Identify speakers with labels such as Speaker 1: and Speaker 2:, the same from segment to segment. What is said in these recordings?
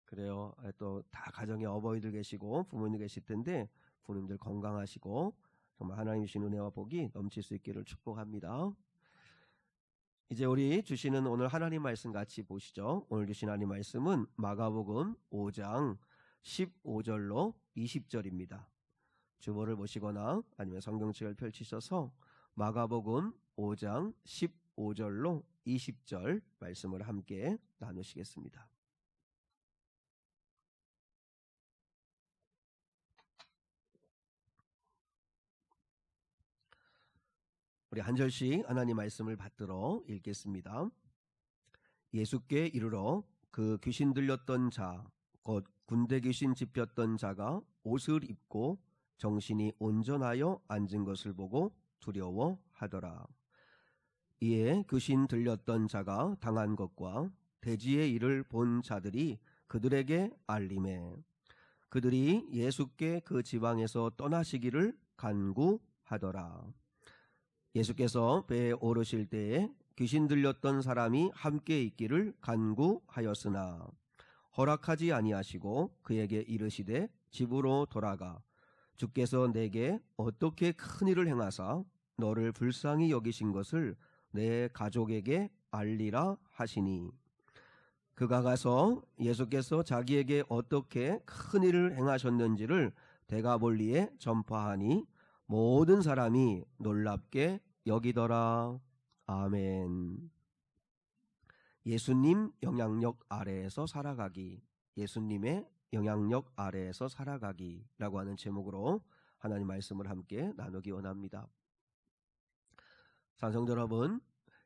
Speaker 1: 그래요. 또 다 가정에 어버이들 계시고 부모님 계실 텐데 부모님들 건강하시고 정말 하나님 주신 은혜와 복이 넘칠 수 있기를 축복합니다. 이제 우리 주시는 오늘 하나님 말씀 같이 보시죠. 오늘 주신 하나님 말씀은 마가복음 5장 15절로 20절입니다. 주보를 보시거나 아니면 성경책을 펼치셔서 마가복음 5장 15절로 20절 말씀을 함께 나누시겠습니다. 우리 한 절씩 하나님 말씀을 받들어 읽겠습니다. 예수께 이르러 그 귀신 들렸던 자, 곧 군대 귀신 집혔던 자가 옷을 입고 정신이 온전하여 앉은 것을 보고 두려워하더라. 이에 귀신 들렸던 자가 당한 것과 대지의 일을 본 자들이 그들에게 알림해 그들이 예수께 그 지방에서 떠나시기를 간구하더라. 예수께서 배에 오르실 때에 귀신 들렸던 사람이 함께 있기를 간구하였으나 허락하지 아니하시고 그에게 이르시되 집으로 돌아가 주께서 내게 어떻게 큰 일을 행하사 너를 불쌍히 여기신 것을 내 가족에게 알리라 하시니 그가 가서 예수께서 자기에게 어떻게 큰 일을 행하셨는지를 대가볼리에 전파하니 모든 사람이 놀랍게 여기더라. 아멘. 예수님 영향력 아래에서 살아가기, 예수님의 영향력 아래에서 살아가기라고 하는 제목으로 하나님 말씀을 함께 나누기 원합니다. 산성도 여러분,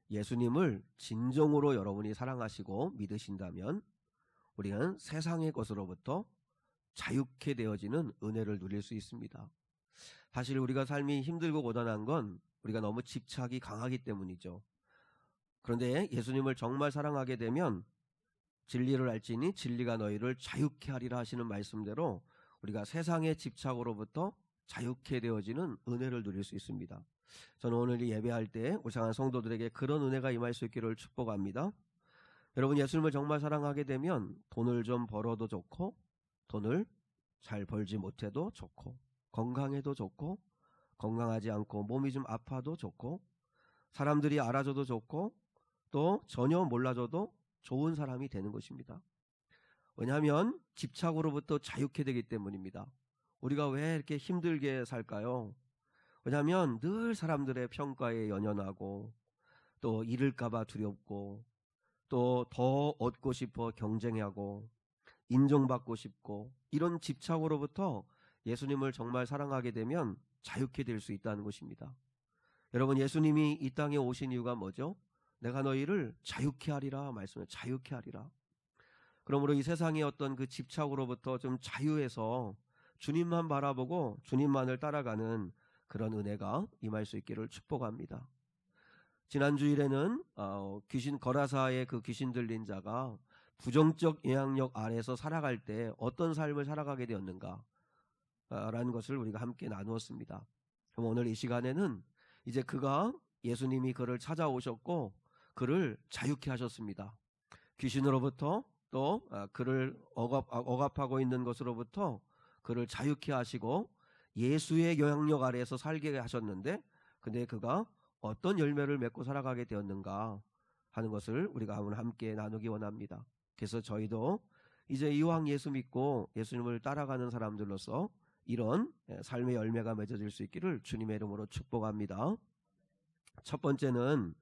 Speaker 1: 예수님을 진정으로 여러분이 사랑하시고 믿으신다면 우리는 세상의 것으로부터 자유케 되어지는 은혜를 누릴 수 있습니다. 사실 우리가 삶이 힘들고 고단한 건 우리가 너무 집착이 강하기 때문이죠. 그런데 예수님을 정말 사랑하게 되면 진리를 알지니 진리가 너희를 자유케 하리라 하시는 말씀대로 우리가 세상의 집착으로부터 자유케 되어지는 은혜를 누릴 수 있습니다. 저는 오늘 예배할 때 우리 사랑하는 성도들에게 그런 은혜가 임할 수 있기를 축복합니다. 여러분, 예수님을 정말 사랑하게 되면 돈을 좀 벌어도 좋고 돈을 잘 벌지 못해도 좋고 건강해도 좋고 건강하지 않고 몸이 좀 아파도 좋고 사람들이 알아줘도 좋고 또 전혀 몰라줘도 좋은 사람이 되는 것입니다. 왜냐하면 집착으로부터 자유케 되기 때문입니다. 우리가 왜 이렇게 힘들게 살까요? 왜냐하면 늘 사람들의 평가에 연연하고 또 잃을까봐 두렵고 또 더 얻고 싶어 경쟁하고 인정받고 싶고 이런 집착으로부터 예수님을 정말 사랑하게 되면 자유케 될 수 있다는 것입니다. 여러분, 예수님이 이 땅에 오신 이유가 뭐죠? 내가 너희를 자유케 하리라 말씀을 자유케 하리라. 그러므로 이 세상의 어떤 그 집착으로부터 좀 자유해서 주님만 바라보고 주님만을 따라가는 그런 은혜가 임할 수 있기를 축복합니다. 지난 주일에는 귀신 거라사의 그 귀신 들린 자가 부정적 영향력 아래서 살아갈 때 어떤 삶을 살아가게 되었는가 라는 것을 우리가 함께 나누었습니다. 그럼 오늘 이 시간에는 이제 그가 예수님이 그를 찾아오셨고 그를 자유케 하셨습니다. 귀신으로부터 또 그를 억압하고 있는 것으로부터 그를 자유케 하시고 예수의 영향력 아래에서 살게 하셨는데 근데 그가 어떤 열매를 맺고 살아가게 되었는가 하는 것을 우리가 한번 함께 나누기 원합니다. 그래서 저희도 이제 이왕 예수 믿고 예수님을 따라가는 사람들로서 이런 삶의 열매가 맺어질 수 있기를 주님의 이름으로 축복합니다. 첫 번째는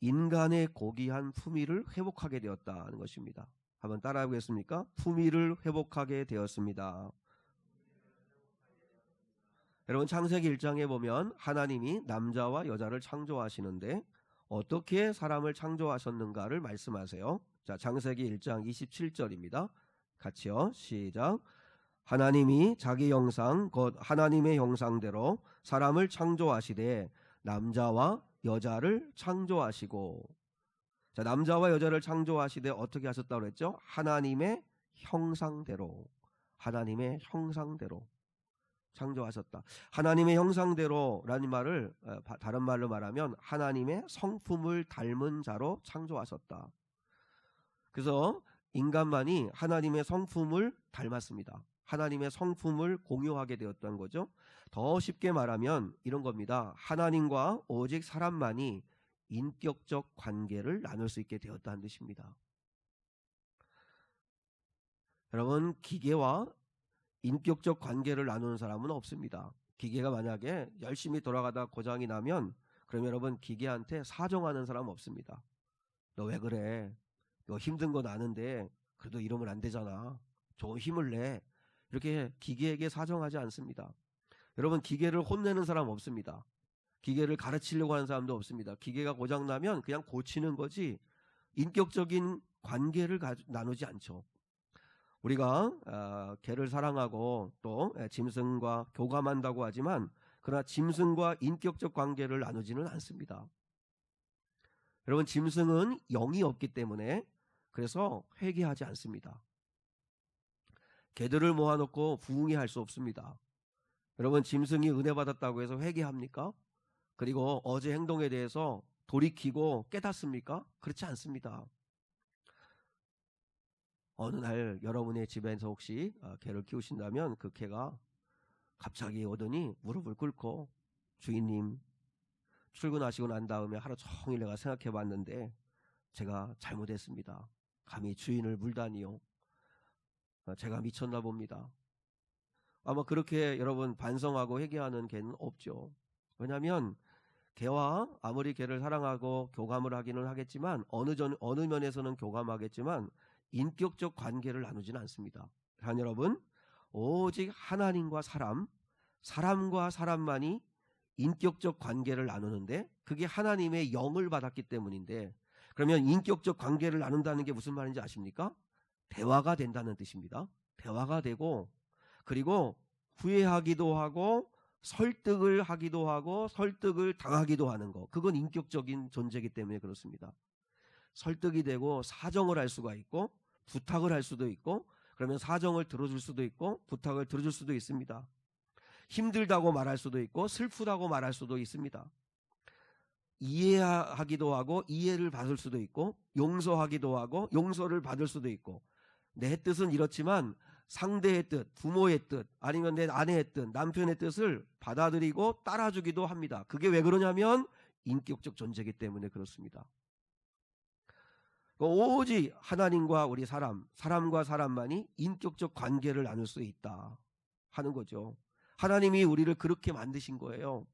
Speaker 1: 인간의 고귀한 품위를 회복하게 되었다는 것입니다. 한번 따라해 보겠습니까? 품위를 회복하게 되었습니다. 여러분, 창세기 1장에 보면 하나님이 남자와 여자를 창조하시는데 어떻게 사람을 창조하셨는가를 말씀하세요. 자, 창세기 1장 27절입니다. 같이요. 시작. 하나님이 자기 형상 곧 하나님의 형상대로 사람을 창조하시되 남자와 여자를 창조하시고. 자, 남자와 여자를 창조하시되 어떻게 하셨다고 그랬죠? 하나님의 형상대로. 하나님의 형상대로 창조하셨다. 하나님의 형상대로라는 말을 다른 말로 말하면 하나님의 성품을 닮은 자로 창조하셨다. 그래서 인간만이 하나님의 성품을 닮았습니다. 하나님의 성품을 공유하게 되었던 거죠. 더 쉽게 말하면 이런 겁니다. 하나님과 오직 사람만이 인격적 관계를 나눌 수 있게 되었다는 뜻입니다. 여러분, 기계와 인격적 관계를 나누는 사람은 없습니다. 기계가 만약에 열심히 돌아가다 고장이 나면 그럼 여러분, 기계한테 사정하는 사람 없습니다. 너 왜 그래? 너 힘든 건 아는데 그래도 이러면 안 되잖아. 좀 힘을 내. 이렇게 기계에게 사정하지 않습니다. 여러분, 기계를 혼내는 사람 없습니다. 기계를 가르치려고 하는 사람도 없습니다. 기계가 고장나면 그냥 고치는 거지 인격적인 관계를 나누지 않죠. 우리가 개를 사랑하고 또 짐승과 교감한다고 하지만 그러나 짐승과 인격적 관계를 나누지는 않습니다. 여러분, 짐승은 영이 없기 때문에 그래서 회개하지 않습니다. 개들을 모아놓고 부흥회 할 수 없습니다. 여러분, 짐승이 은혜 받았다고 해서 회개합니까? 그리고 어제 행동에 대해서 돌이키고 깨닫습니까? 그렇지 않습니다. 어느 날 여러분의 집에서 혹시 개를 키우신다면 그 개가 갑자기 오더니 무릎을 꿇고 주인님, 출근하시고 난 다음에 하루 종일 내가 생각해 봤는데 제가 잘못했습니다. 감히 주인을 물다니요. 제가 미쳤나 봅니다. 아마 그렇게 여러분 반성하고 회개하는 개는 없죠. 왜냐하면 개와 아무리 개를 사랑하고 교감을 하기는 하겠지만 어느 면에서는 교감하겠지만 인격적 관계를 나누지는 않습니다. 단 여러분, 오직 하나님과 사람과 사람만이 인격적 관계를 나누는데 그게 하나님의 영을 받았기 때문인데, 그러면 인격적 관계를 나눈다는 게 무슨 말인지 아십니까? 대화가 된다는 뜻입니다. 대화가 되고 그리고 후회하기도 하고 설득을 하기도 하고 설득을 당하기도 하는 거, 그건 인격적인 존재이기 때문에 그렇습니다. 설득이 되고 사정을 할 수가 있고 부탁을 할 수도 있고, 그러면 사정을 들어줄 수도 있고 부탁을 들어줄 수도 있습니다. 힘들다고 말할 수도 있고 슬프다고 말할 수도 있습니다. 이해하기도 하고 이해를 받을 수도 있고 용서하기도 하고 용서를 받을 수도 있고, 내 뜻은 이렇지만 상대의 뜻, 부모의 뜻, 아니면 내 아내의 뜻, 남편의 뜻을 받아들이고 따라주기도 합니다. 그게 왜 그러냐면 인격적 존재이기 때문에 그렇습니다. 오직 하나님과 우리 사람과 사람만이 인격적 관계를 나눌 수 있다 하는 거죠. 하나님이 우리를 그렇게 만드신 거예요.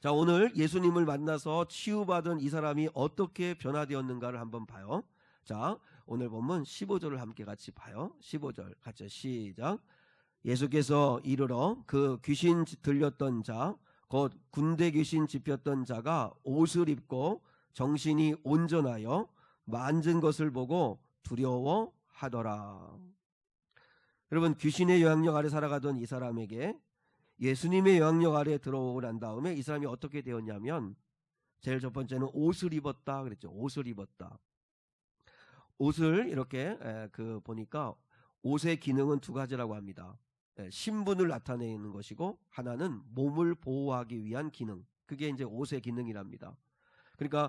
Speaker 1: 자, 오늘 예수님을 만나서 치유받은 이 사람이 어떻게 변화되었는가를 한번 봐요. 자, 오늘 본문 15절을 함께 같이 봐요. 15절 같이 시작. 예수께서 이르러 그 귀신 들렸던 자, 곧 군대 귀신 집혔던 자가 옷을 입고 정신이 온전하여 만진 것을 보고 두려워하더라. 여러분, 귀신의 영향력 아래 살아가던 이 사람에게 예수님의 영향력 아래 들어오고 난 다음에 이 사람이 어떻게 되었냐면, 제일 첫 번째는 옷을 입었다 그랬죠. 옷을 입었다. 옷을 이렇게 보니까 옷의 기능은 두 가지라고 합니다. 신분을 나타내는 것이고 하나는 몸을 보호하기 위한 기능, 그게 이제 옷의 기능이랍니다. 그러니까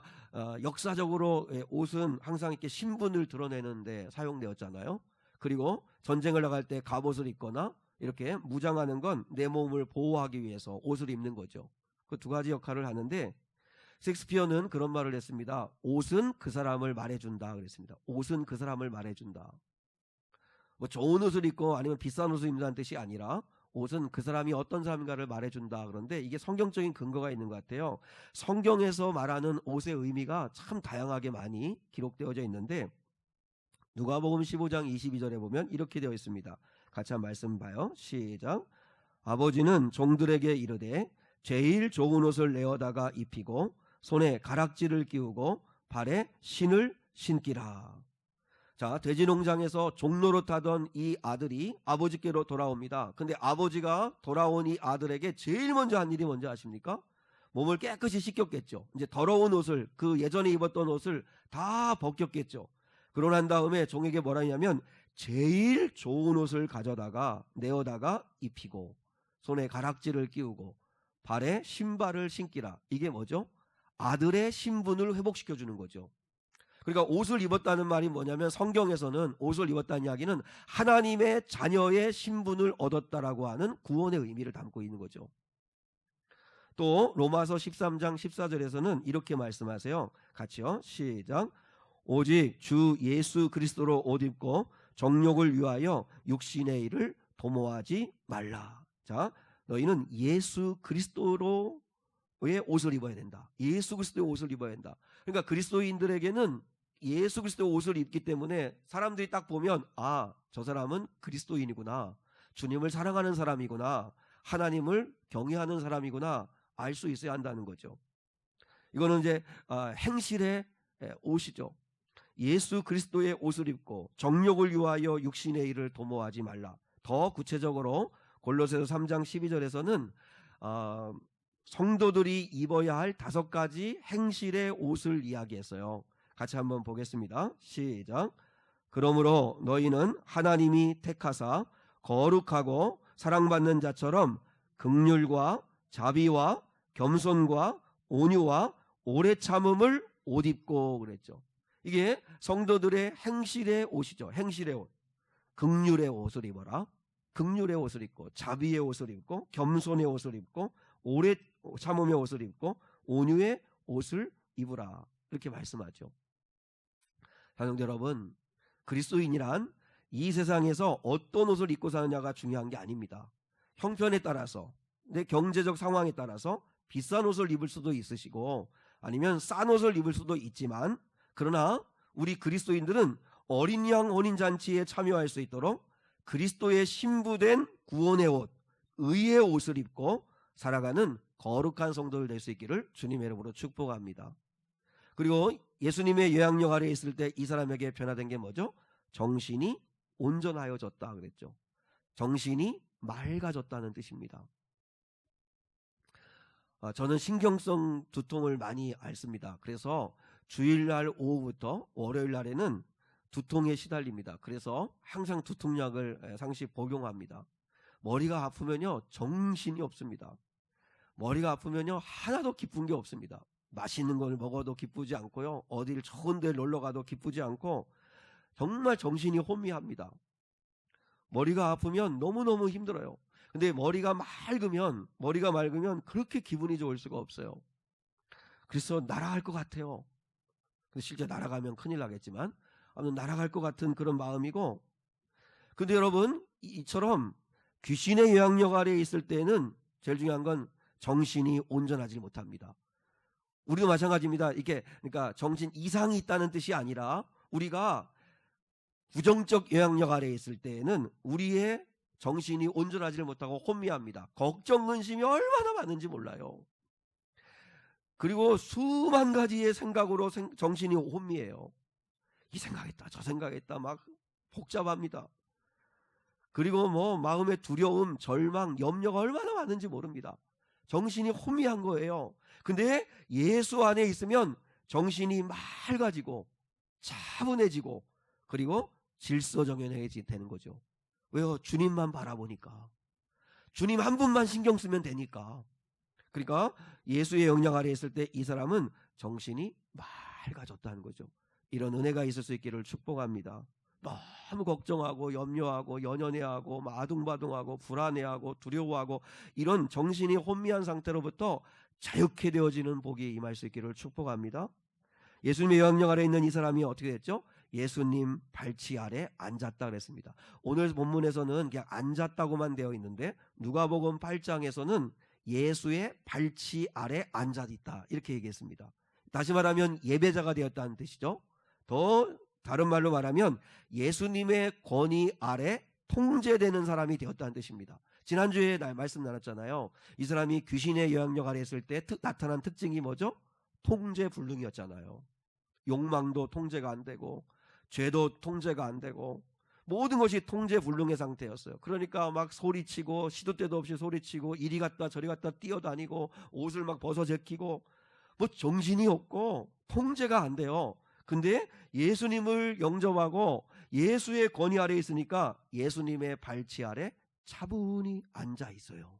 Speaker 1: 역사적으로 옷은 항상 이렇게 신분을 드러내는데 사용되었잖아요. 그리고 전쟁을 나갈 때 갑옷을 입거나 이렇게 무장하는 건 내 몸을 보호하기 위해서 옷을 입는 거죠. 그 두 가지 역할을 하는데, 셰익스피어는 그런 말을 했습니다. 옷은 그 사람을 말해준다 그랬습니다. 옷은 그 사람을 말해준다. 뭐 좋은 옷을 입고 아니면 비싼 옷을 입는다는 뜻이 아니라 옷은 그 사람이 어떤 사람인가를 말해준다. 그런데 이게 성경적인 근거가 있는 것 같아요. 성경에서 말하는 옷의 의미가 참 다양하게 많이 기록되어져 있는데, 누가복음 15장 22절에 보면 이렇게 되어 있습니다. 같이 한 말씀 봐요. 시작. 아버지는 종들에게 이르되 제일 좋은 옷을 내어다가 입히고 손에 가락지를 끼우고 발에 신을 신기라. 자, 돼지 농장에서 종로로 타던 이 아들이 아버지께로 돌아옵니다. 근데 아버지가 돌아온 이 아들에게 제일 먼저 한 일이 뭔지 아십니까? 몸을 깨끗이 씻겼겠죠. 이제 더러운 옷을, 그 예전에 입었던 옷을 다 벗겼겠죠. 그러고 난 다음에 종에게 뭐라 하냐면 제일 좋은 옷을 가져다가 내어다가 입히고 손에 가락지를 끼우고 발에 신발을 신기라. 이게 뭐죠? 아들의 신분을 회복시켜주는 거죠. 그러니까 옷을 입었다는 말이 뭐냐면 성경에서는 옷을 입었다는 이야기는 하나님의 자녀의 신분을 얻었다라고 하는 구원의 의미를 담고 있는 거죠. 또 로마서 13장 14절에서는 이렇게 말씀하세요. 같이요. 시작. 오직 주 예수 그리스도로 옷 입고 정욕을 위하여 육신의 일을 도모하지 말라. 자, 너희는 예수 그리스도로의 옷을 입어야 된다. 예수 그리스도의 옷을 입어야 된다. 그러니까 그리스도인들에게는 예수 그리스도의 옷을 입기 때문에 사람들이 딱 보면 아, 저 사람은 그리스도인이구나. 주님을 사랑하는 사람이구나. 하나님을 경외하는 사람이구나. 알 수 있어야 한다는 거죠. 이거는 이제 행실의 옷이죠. 예수 그리스도의 옷을 입고 정욕을 위하여 육신의 일을 도모하지 말라. 더 구체적으로 골로새서 3장 12절에서는 성도들이 입어야 할 5가지 행실의 옷을 이야기했어요. 같이 한번 보겠습니다. 시작. 그러므로 너희는 하나님이 택하사 거룩하고 사랑받는 자처럼 긍휼과 자비와 겸손과 온유와 오래 참음을 옷 입고 그랬죠. 이게 성도들의 행실의 옷이죠. 행실의 옷. 긍휼의 옷을 입어라. 긍휼의 옷을 입고 자비의 옷을 입고 겸손의 옷을 입고 오래 참음의 옷을 입고 온유의 옷을 입으라. 이렇게 말씀하죠. 사랑하는 여러분, 그리스도인이란 이 세상에서 어떤 옷을 입고 사느냐가 중요한 게 아닙니다. 형편에 따라서, 내 경제적 상황에 따라서 비싼 옷을 입을 수도 있으시고 아니면 싼 옷을 입을 수도 있지만, 그러나 우리 그리스도인들은 어린 양 혼인잔치에 참여할 수 있도록 그리스도의 신부된 구원의 옷, 의의 옷을 입고 살아가는 거룩한 성도를 될 수 있기를 주님의 이름으로 축복합니다. 그리고 예수님의 요양역 아래에 있을 때 이 사람에게 변화된 게 뭐죠? 정신이 온전하여졌다 그랬죠. 정신이 맑아졌다는 뜻입니다. 저는 신경성 두통을 많이 앓습니다. 그래서 주일날 오후부터 월요일 날에는 두통에 시달립니다. 그래서 항상 두통약을 상시 복용합니다. 머리가 아프면요 정신이 없습니다. 머리가 아프면요 하나도 기쁜 게 없습니다. 맛있는 걸 먹어도 기쁘지 않고요, 어딜 좋은 데 놀러 가도 기쁘지 않고 정말 정신이 혼미합니다. 머리가 아프면 너무너무 힘들어요. 근데 머리가 맑으면 그렇게 기분이 좋을 수가 없어요. 그래서 날아갈 것 같아요. 근데 실제 날아가면 큰일 나겠지만 아무튼 날아갈 것 같은 그런 마음이고, 근데 여러분 이처럼 귀신의 영향력 아래에 있을 때는 제일 중요한 건 정신이 온전하지 못합니다. 우리도 마찬가지입니다. 이게 그러니까 정신 이상이 있다는 뜻이 아니라 우리가 부정적 영향력 아래에 있을 때에는 우리의 정신이 온전하지 못하고 혼미합니다. 걱정, 근심이 얼마나 많은지 몰라요. 그리고 수만 가지의 생각으로 정신이 혼미해요. 이 생각했다 저 생각했다 막 복잡합니다. 그리고 마음의 두려움, 절망, 염려가 얼마나 많은지 모릅니다. 정신이 혼미한 거예요. 근데 예수 안에 있으면 정신이 맑아지고 차분해지고 그리고 질서정연해지는 거죠. 왜요? 주님만 바라보니까. 주님 한 분만 신경 쓰면 되니까. 그러니까 예수의 영향 아래 있을 때 이 사람은 정신이 맑아졌다는 거죠. 이런 은혜가 있을 수 있기를 축복합니다. 너무 걱정하고 염려하고 연연해하고 아둥바둥하고 불안해하고 두려워하고 이런 정신이 혼미한 상태로부터 자유케 되어지는 복이 임할 수 있기를 축복합니다. 예수님의 영향력 아래 있는 이 사람이 어떻게 됐죠? 예수님 발치 아래 앉았다 그랬습니다. 오늘 본문에서는 그냥 앉았다고만 되어 있는데 누가복음 8장에서는 예수의 발치 아래 앉아 있다 이렇게 얘기했습니다. 다시 말하면 예배자가 되었다는 뜻이죠. 더 다른 말로 말하면 예수님의 권위 아래 통제되는 사람이 되었다는 뜻입니다. 지난주에 말씀 나눴잖아요. 이 사람이 귀신의 영향력 아래 있을 때 나타난 특징이 뭐죠? 통제불능이었잖아요. 욕망도 통제가 안 되고 죄도 통제가 안 되고 모든 것이 통제불능의 상태였어요. 그러니까 막 소리치고 시도 때도 없이 소리치고 이리 갔다 저리 갔다 뛰어다니고 옷을 막 벗어 제끼고 정신이 없고 통제가 안 돼요. 근데 예수님을 영접하고 예수의 권위 아래 있으니까 예수님의 발치 아래 차분히 앉아 있어요.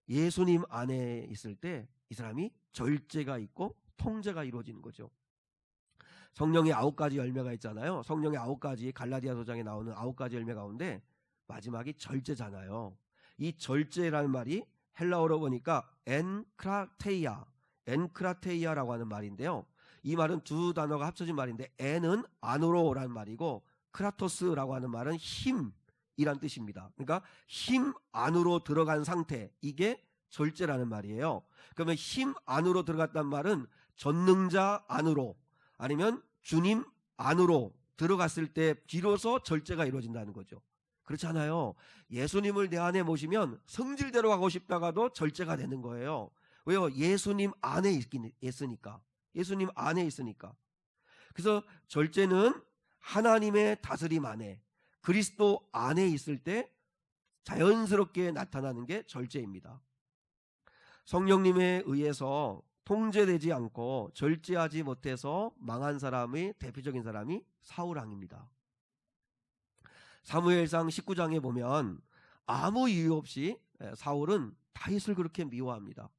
Speaker 1: 예수님 안에 있을 때 이 사람이 절제가 있고 통제가 이루어지는 거죠. 성령의 9가지 열매가 있잖아요. 성령의 9가지, 갈라디아 소장에 나오는 9가지 열매 가운데 마지막이 절제잖아요. 이 절제라는 말이 헬라어로 보니까 엔크라테이아라고 하는 말인데요. 이 말은 두 단어가 합쳐진 말인데, 엔은 안으로라는 말이고 크라토스라고 하는 말은 힘이란 뜻입니다. 그러니까 힘 안으로 들어간 상태, 이게 절제라는 말이에요. 그러면 힘 안으로 들어갔단 말은 전능자 안으로, 아니면 주님 안으로 들어갔을 때 비로소 절제가 이루어진다는 거죠. 그렇잖아요. 예수님을 내 안에 모시면 성질대로 가고 싶다가도 절제가 되는 거예요. 왜요? 예수님 안에 있으니까. 예수님 안에 있으니까. 그래서 절제는 하나님의 다스림 안에, 그리스도 안에 있을 때 자연스럽게 나타나는 게 절제입니다. 성령님에 의해서 통제되지 않고 절제하지 못해서 망한 사람의 대표적인 사람이 사울왕입니다. 사무엘상 19장에 보면 아무 이유 없이 사울은 다윗을 그렇게 미워합니다.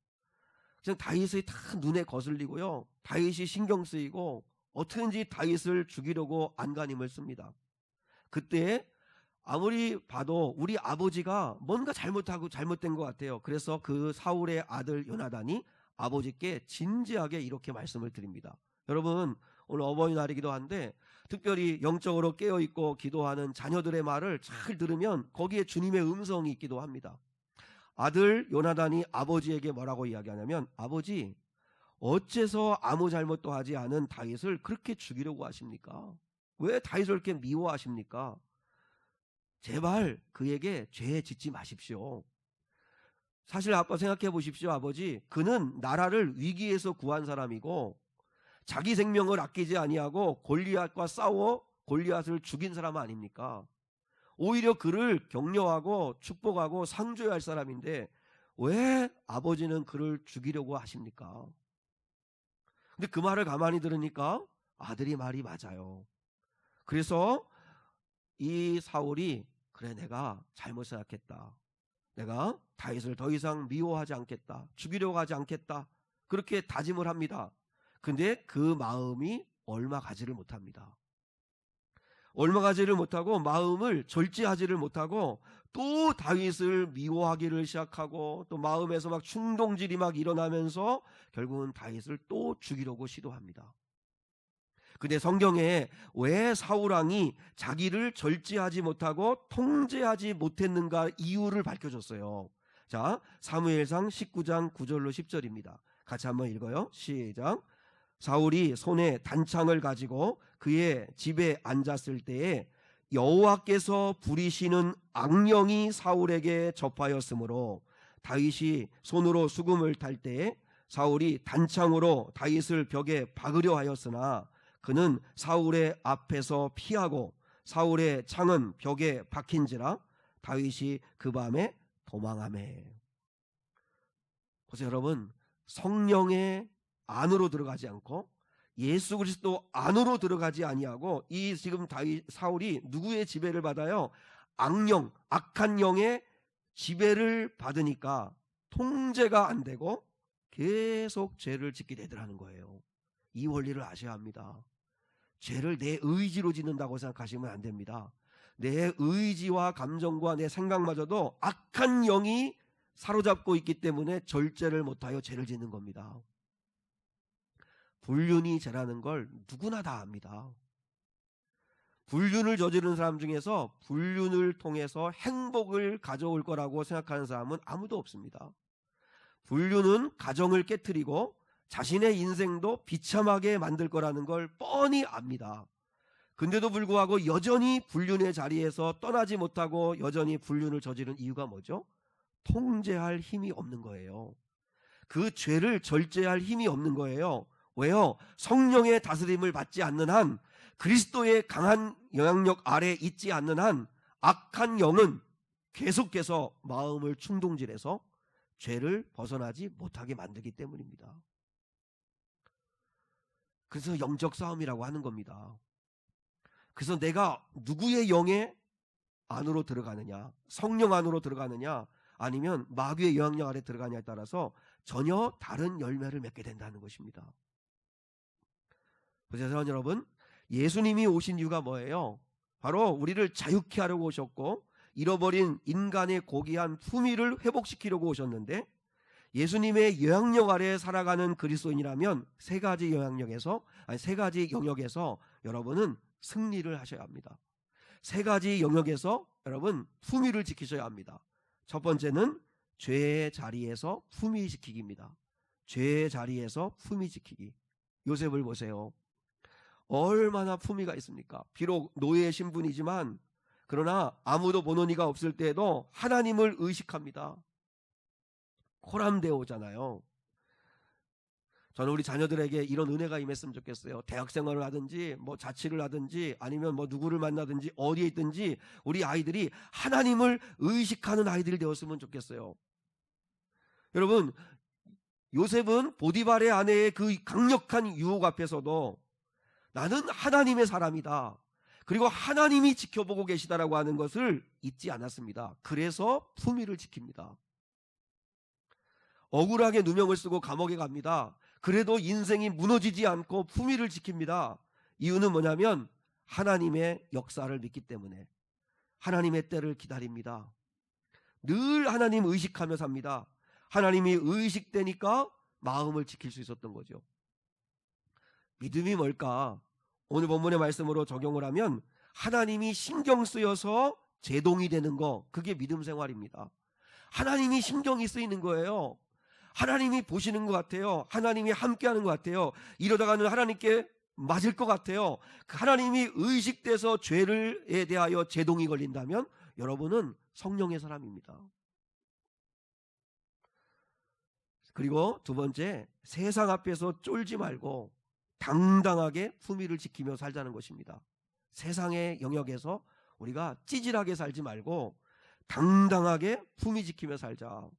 Speaker 1: 그냥 다윗이 다 눈에 거슬리고요, 다윗이 신경 쓰이고 어떻게든지 다윗을 죽이려고 안간힘을 씁니다. 그때 아무리 봐도 우리 아버지가 뭔가 잘못된 것 같아요. 그래서 그 사울의 아들 요나단이 아버지께 진지하게 이렇게 말씀을 드립니다. 여러분, 오늘 어버이날이기도 한데 특별히 영적으로 깨어있고 기도하는 자녀들의 말을 잘 들으면 거기에 주님의 음성이 있기도 합니다. 아들 요나단이 아버지에게 뭐라고 이야기하냐면, 아버지, 어째서 아무 잘못도 하지 않은 다윗을 그렇게 죽이려고 하십니까? 왜 다윗을 그렇게 미워하십니까? 제발 그에게 죄 짓지 마십시오. 사실 아빠 생각해 보십시오. 아버지, 그는 나라를 위기에서 구한 사람이고 자기 생명을 아끼지 아니하고 골리앗과 싸워 골리앗을 죽인 사람 아닙니까? 오히려 그를 격려하고 축복하고 상조해야 할 사람인데 왜 아버지는 그를 죽이려고 하십니까? 근데 그 말을 가만히 들으니까 아들이 말이 맞아요. 그래서 이 사울이, 그래, 내가 잘못 생각했다, 내가 다윗을 더 이상 미워하지 않겠다, 죽이려고 하지 않겠다, 그렇게 다짐을 합니다. 근데 그 마음이 얼마 가지를 못합니다. 얼마 가지를 못하고 마음을 절제하지를 못하고 또 다윗을 미워하기를 시작하고 또 마음에서 막 충동질이 막 일어나면서 결국은 다윗을 또 죽이려고 시도합니다. 근데 성경에 왜 사울왕이 자기를 절제하지 못하고 통제하지 못했는가 이유를 밝혀줬어요. 자, 사무엘상 19장 9절로 10절입니다. 같이 한번 읽어요. 시작. 사울이 손에 단창을 가지고 그의 집에 앉았을 때에 여호와께서 부리시는 악령이 사울에게 접하였으므로 다윗이 손으로 수금을 탈 때에 사울이 단창으로 다윗을 벽에 박으려 하였으나 그는 사울의 앞에서 피하고 사울의 창은 벽에 박힌지라 다윗이 그 밤에 도망하매. 보세요, 여러분. 성령의 안으로 들어가지 않고 예수 그리스도 안으로 들어가지 아니하고 이 지금 사울이 누구의 지배를 받아요? 악령, 악한 영의 지배를 받으니까 통제가 안 되고 계속 죄를 짓게 되더라는 거예요. 이 원리를 아셔야 합니다. 죄를 내 의지로 짓는다고 생각하시면 안 됩니다. 내 의지와 감정과 내 생각마저도 악한 영이 사로잡고 있기 때문에 절제를 못하여 죄를 짓는 겁니다. 불륜이 죄라는 걸 누구나 다 압니다. 불륜을 저지른 사람 중에서 불륜을 통해서 행복을 가져올 거라고 생각하는 사람은 아무도 없습니다. 불륜은 가정을 깨트리고 자신의 인생도 비참하게 만들 거라는 걸 뻔히 압니다. 근데도 불구하고 여전히 불륜의 자리에서 떠나지 못하고 여전히 불륜을 저지른 이유가 뭐죠? 통제할 힘이 없는 거예요. 그 죄를 절제할 힘이 없는 거예요. 왜요? 성령의 다스림을 받지 않는 한, 그리스도의 강한 영향력 아래 있지 않는 한 악한 영은 계속해서 마음을 충동질해서 죄를 벗어나지 못하게 만들기 때문입니다. 그래서 영적 싸움이라고 하는 겁니다. 그래서 내가 누구의 영의 안으로 들어가느냐, 성령 안으로 들어가느냐 아니면 마귀의 영향력 아래 들어가냐에 따라서 전혀 다른 열매를 맺게 된다는 것입니다. 보세요, 여러분. 예수님이 오신 이유가 뭐예요? 바로 우리를 자유케 하려고 오셨고 잃어버린 인간의 고귀한 품위를 회복시키려고 오셨는데, 예수님의 영향력 아래 살아가는 그리스도인이라면 세 가지 영역에서 여러분은 승리를 하셔야 합니다. 세 가지 영역에서 여러분 품위를 지키셔야 합니다. 첫 번째는 죄의 자리에서 품위 지키기입니다. 죄의 자리에서 품위 지키기. 요셉을 보세요. 얼마나 품위가 있습니까? 비록 노예의 신분이지만 그러나 아무도 보는 이가 없을 때에도 하나님을 의식합니다. 코람데오잖아요. 저는 우리 자녀들에게 이런 은혜가 임했으면 좋겠어요. 대학 생활을 하든지 뭐 자취를 하든지 아니면 뭐 누구를 만나든지 어디에 있든지 우리 아이들이 하나님을 의식하는 아이들이 되었으면 좋겠어요. 여러분, 요셉은 보디발의 아내의 그 강력한 유혹 앞에서도 나는 하나님의 사람이다, 그리고 하나님이 지켜보고 계시다라고 하는 것을 잊지 않았습니다. 그래서 품위를 지킵니다. 억울하게 누명을 쓰고 감옥에 갑니다. 그래도 인생이 무너지지 않고 품위를 지킵니다. 이유는 뭐냐면 하나님의 역사를 믿기 때문에, 하나님의 때를 기다립니다. 늘 하나님 의식하며 삽니다. 하나님이 의식되니까 마음을 지킬 수 있었던 거죠. 믿음이 뭘까? 오늘 본문의 말씀으로 적용을 하면 하나님이 신경 쓰여서 제동이 되는 거, 그게 믿음 생활입니다. 하나님이 신경이 쓰이는 거예요. 하나님이 보시는 것 같아요. 하나님이 함께하는 것 같아요. 이러다가는 하나님께 맞을 것 같아요. 하나님이 의식돼서 죄에 대하여 제동이 걸린다면 여러분은 성령의 사람입니다. 그리고 두 번째, 세상 앞에서 쫄지 말고 당당하게 품위를 지키며 살자는 것입니다. 세상의 영역에서 우리가 찌질하게 살지 말고 당당하게 품위 지키며 살자.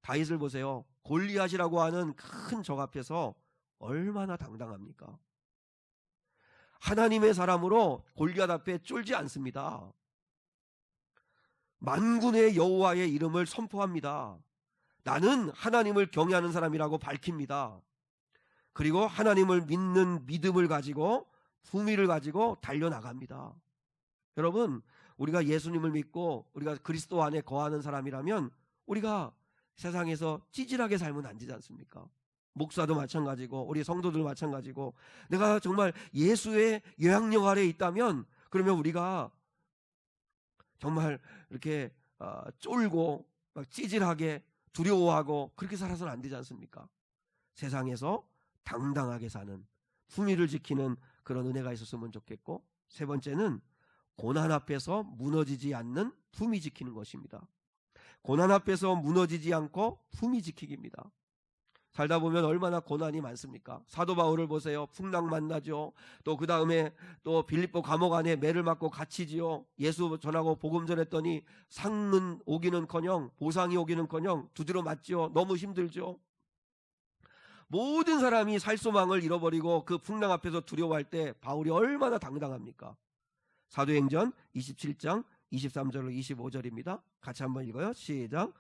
Speaker 1: 다윗을 보세요. 골리앗이라고 하는 큰 적 앞에서 얼마나 당당합니까? 하나님의 사람으로 골리앗 앞에 쫄지 않습니다. 만군의 여호와의 이름을 선포합니다. 나는 하나님을 경외하는 사람이라고 밝힙니다. 그리고 하나님을 믿는 믿음을 가지고 품위를 가지고 달려나갑니다. 여러분, 우리가 예수님을 믿고 우리가 그리스도 안에 거하는 사람이라면 우리가 세상에서 찌질하게 살면 안 되지 않습니까? 목사도 마찬가지고 우리 성도들 마찬가지고, 내가 정말 예수의 영향력 아래에 있다면 그러면 우리가 정말 이렇게 쫄고 막 찌질하게 두려워하고 그렇게 살아서는 안 되지 않습니까? 세상에서 당당하게 사는, 품위를 지키는 그런 은혜가 있었으면 좋겠고, 세 번째는 고난 앞에서 무너지지 않는 품위 지키는 것입니다. 고난 앞에서 무너지지 않고 품위 지키기입니다. 살다 보면 얼마나 고난이 많습니까? 사도 바울을 보세요. 풍랑 만나죠. 또 그 다음에 또 빌립보 감옥 안에 매를 맞고 갇히지요. 예수 전하고 복음 전했더니 상은 오기는커녕 보상이 오기는커녕 두드려 맞지요. 너무 힘들죠. 모든 사람이 살소망을 잃어버리고 그 풍랑 앞에서 두려워할 때 바울이 얼마나 당당합니까? 사도행전 27장 23절로 25절입니다. 같이 한번 읽어요. 시작.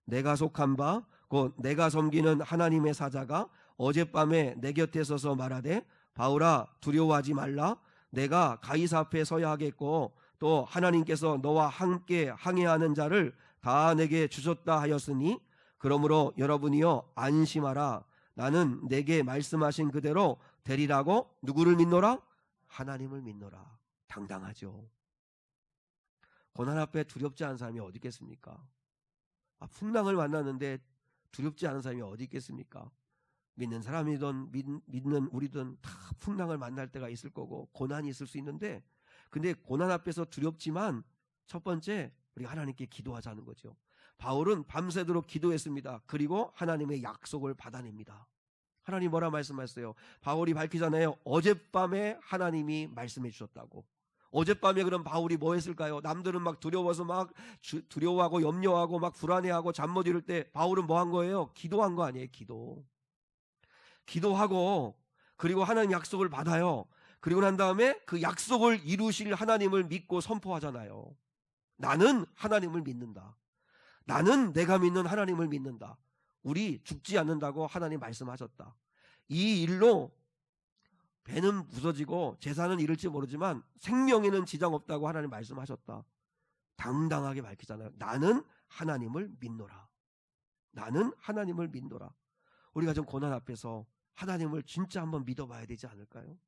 Speaker 1: 내가 속한 바 곧 내가 섬기는 하나님의 사자가 어젯밤에 내 곁에 서서 말하되, 바울아 두려워하지 말라. 내가 가이사 앞에 서야 하겠고 또 하나님께서 너와 함께 항해하는 자를 다 내게 주셨다 하였으니, 그러므로 여러분이여 안심하라. 나는 내게 말씀하신 그대로 되리라고. 누구를 믿노라? 하나님을 믿노라. 당당하죠. 고난 앞에 두렵지 않은 사람이 어디 있겠습니까? 풍랑을 만났는데 두렵지 않은 사람이 어디 있겠습니까? 믿는 사람이든 믿는 우리든 다 풍랑을 만날 때가 있을 거고 고난이 있을 수 있는데, 근데 고난 앞에서 두렵지만 첫 번째 우리가 하나님께 기도하자는 거죠. 바울은 밤새도록 기도했습니다. 그리고 하나님의 약속을 받아냅니다. 하나님 뭐라 말씀하셨어요? 바울이 밝히잖아요. 어젯밤에 하나님이 말씀해 주셨다고. 어젯밤에 그럼 바울이 뭐 했을까요? 남들은 막 두려워서 막 두려워하고 염려하고 막 불안해하고 잠 못 이룰 때 바울은 뭐 한 거예요? 기도한 거 아니에요? 기도하고 그리고 하나님 약속을 받아요. 그리고 난 다음에 그 약속을 이루실 하나님을 믿고 선포하잖아요. 나는 하나님을 믿는다. 나는 내가 믿는 하나님을 믿는다. 우리 죽지 않는다고 하나님 말씀하셨다. 이 일로 배는 부서지고 재산은 잃을지 모르지만 생명에는 지장 없다고 하나님 말씀하셨다. 당당하게 밝히잖아요. 나는 하나님을 믿노라. 나는 하나님을 믿노라. 우리가 좀 고난 앞에서 하나님을 진짜 한번 믿어봐야 되지 않을까요?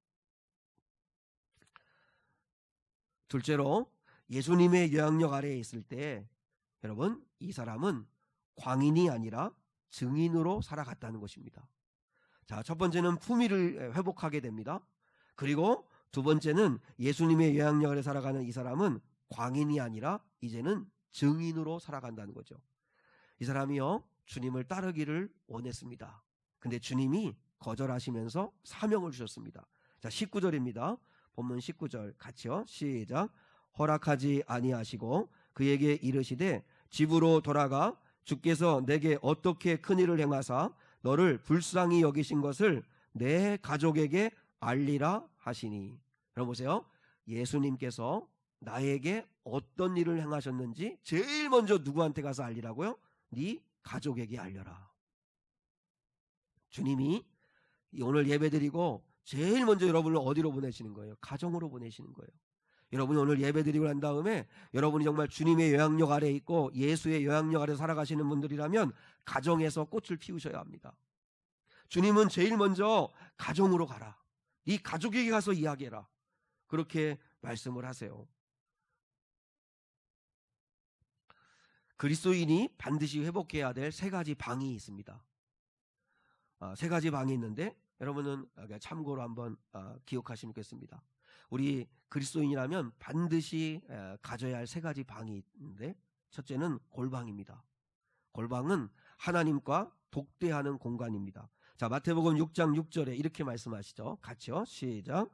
Speaker 1: 둘째로 예수님의 영향력 아래에 있을 때 여러분, 이 사람은 광인이 아니라 증인으로 살아갔다는 것입니다. 자, 첫 번째는 품위를 회복하게 됩니다. 그리고 두 번째는 예수님의 영향력 아래 살아가는 이 사람은 광인이 아니라 이제는 증인으로 살아간다는 거죠. 이 사람이요, 주님을 따르기를 원했습니다. 근데 주님이 거절하시면서 사명을 주셨습니다. 자, 19절입니다. 본문 19절 같이요. 시작. 허락하지 아니하시고 그에게 이르시되 집으로 돌아가 주께서 내게 어떻게 큰 일을 행하사 너를 불쌍히 여기신 것을 내 가족에게 알리라 하시니. 여러분 보세요. 예수님께서 나에게 어떤 일을 행하셨는지 제일 먼저 누구한테 가서 알리라고요? 네 가족에게 알려라. 주님이 오늘 예배드리고 제일 먼저 여러분을 어디로 보내시는 거예요? 가정으로 보내시는 거예요. 여러분이 오늘 예배드리고 난 다음에 여러분이 정말 주님의 영향력 아래에 있고 예수의 영향력 아래 살아가시는 분들이라면 가정에서 꽃을 피우셔야 합니다. 주님은 제일 먼저 가정으로 가라. 네 가족에게 가서 이야기해라. 그렇게 말씀을 하세요. 그리스도인이 반드시 회복해야 될 세 가지 방이 있습니다. 세 가지 방이 있는데 여러분은 참고로 한번 기억하시면 좋겠습니다. 우리 그리스도인이라면 반드시 가져야 할 세 가지 방이 있는데 첫째는 골방입니다. 골방은 하나님과 독대하는 공간입니다. 자, 마태복음 6장 6절에 이렇게 말씀하시죠. 같이요. 시작.